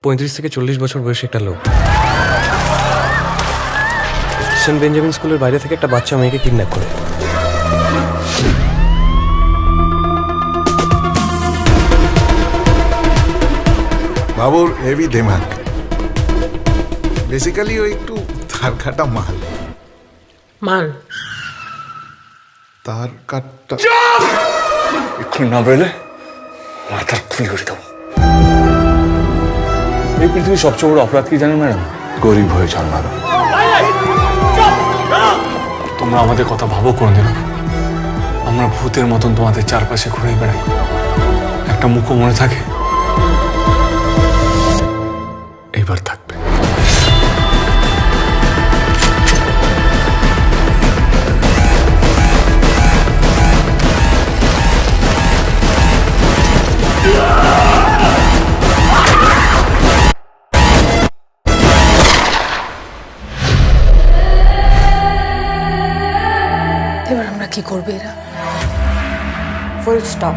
35 থেকে 40 বছর বয়সী একটা লোক সেন্ট বেঞ্জামিন স্কুলের বাইরে থেকে একটা বাচ্চা মেয়েকে কিডন্যাপ করে। বাবুর হেভি দিমাগ, বেসিক্যালি ও একটু তার কাটা মাল। মাল তার কাটটা এক্ষুনি না বেরোলে মাথার খুলি করে দেবো। এই পৃথিবীর সবচেয়ে বড় অপরাধ কি জানেন ম্যাডাম? গরিব হয়ে জন্মানো। তোমরা আমাদের কথা ভাবো কোনদিন? আমরা ভূতের মতন তোমাদের চারপাশে ঘুরে বেড়াই, একটা মুখও মনে থাকে? এইবার থাকবে। এবার আমরা কি করবো? এরা ফুল স্টপ।